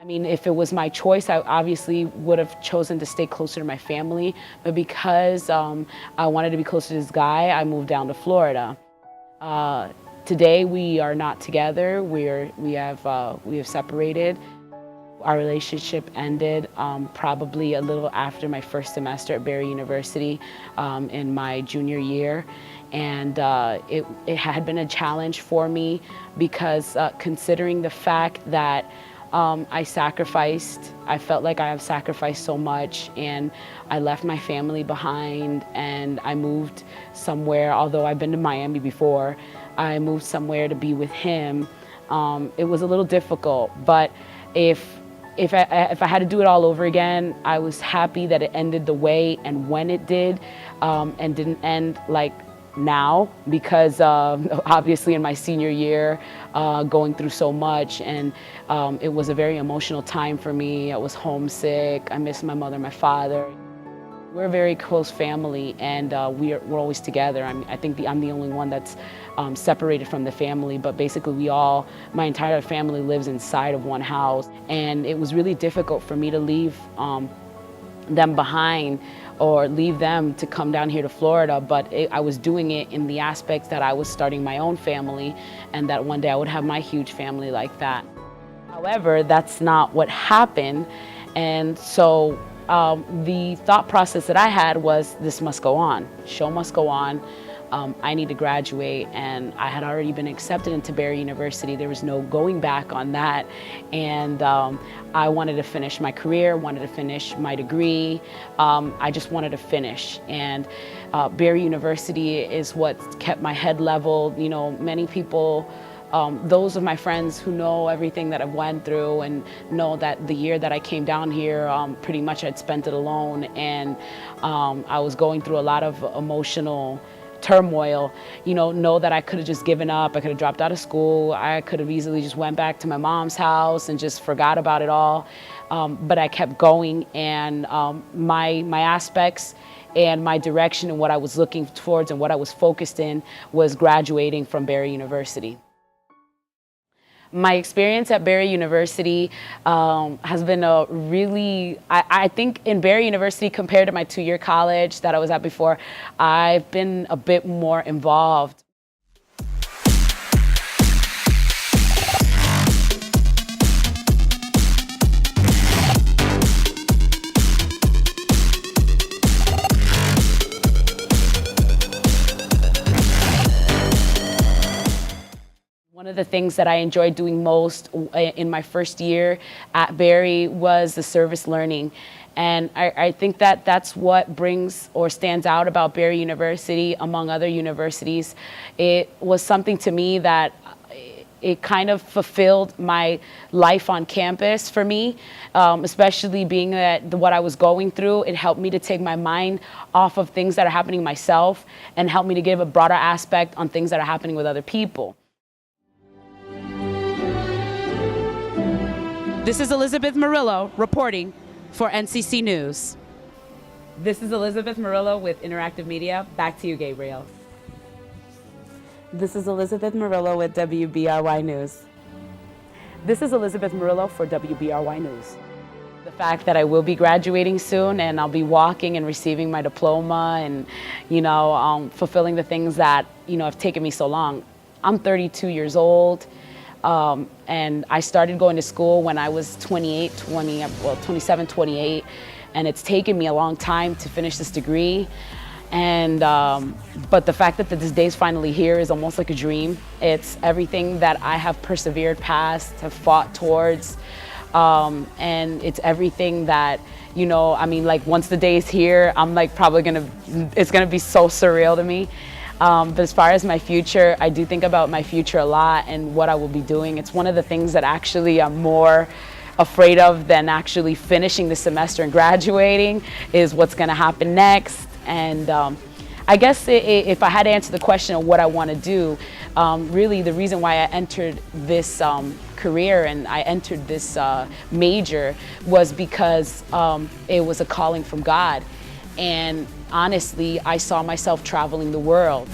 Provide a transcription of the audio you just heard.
I mean, if it was my choice, I obviously would have chosen to stay closer to my family, but because I wanted to be closer to this guy, I moved down to Florida. Today we are not together. We have separated. Our relationship ended probably a little after my first semester at Barry University in my junior year. And it had been a challenge for me because considering the fact that I felt like I have sacrificed so much, and I left my family behind and I moved somewhere. Although I've been to Miami before, I moved somewhere to be with him. It was a little difficult, but if I had to do it all over again, I was happy that it ended the way and when it did, and didn't end like now, because obviously in my senior year, going through so much, and it was a very emotional time for me. I was homesick. I missed my mother and my father. We're a very close family, and we're always together. I think I'm the only one that's separated from the family, but basically my entire family lives inside of one house, and it was really difficult for me to leave them behind or leave them to come down here to Florida, but I was doing it in the aspects that I was starting my own family, and that one day I would have my huge family like that. However, that's not what happened, and so the thought process that I had was, this must go on. Show must go on. I need to graduate, and I had already been accepted into Barry University. There was no going back on that, and I wanted to finish my career, wanted to finish my degree. I just wanted to finish, and Barry University is what kept my head level. You know, many people, those of my friends who know everything that I've went through and know that the year that I came down here, pretty much I'd spent it alone, and I was going through a lot of emotional turmoil, know that I could have just given up. I could have dropped out of school. I could have easily just went back to my mom's house and just forgot about it all. But I kept going, and my aspects and my direction and what I was looking towards and what I was focused in was graduating from Barry University. My experience at Barry University has been a really, I think in Barry University, compared to my two-year college that I was at before, I've been a bit more involved. One of the things that I enjoyed doing most in my first year at Barry was the service learning. And I think that that's what brings or stands out about Barry University among other universities. It was something to me that it kind of fulfilled my life on campus for me, especially being that what I was going through. It helped me to take my mind off of things that are happening myself and helped me to give a broader aspect on things that are happening with other people. This is Elizabeth Murillo reporting for NCC News. This is Elizabeth Murillo with Interactive Media. Back to you, Gabriel. This is Elizabeth Murillo with WBRY News. This is Elizabeth Murillo for WBRY News. The fact that I will be graduating soon, and I'll be walking and receiving my diploma, and fulfilling the things that have taken me so long. I'm 32 years old. And I started going to school when I was 27, 28, and it's taken me a long time to finish this degree. And but the fact that this day's finally here is almost like a dream. It's everything that I have persevered past, have fought towards, and it's everything that, like once the day is here, I'm like it's gonna be so surreal to me. But as far as my future, I do think about my future a lot and what I will be doing. It's one of the things that actually I'm more afraid of than actually finishing the semester and graduating, is what's going to happen next. And I guess if I had to answer the question of what I want to do, really the reason why I entered this career and I entered this major was because it was a calling from God. And honestly, I saw myself traveling the world.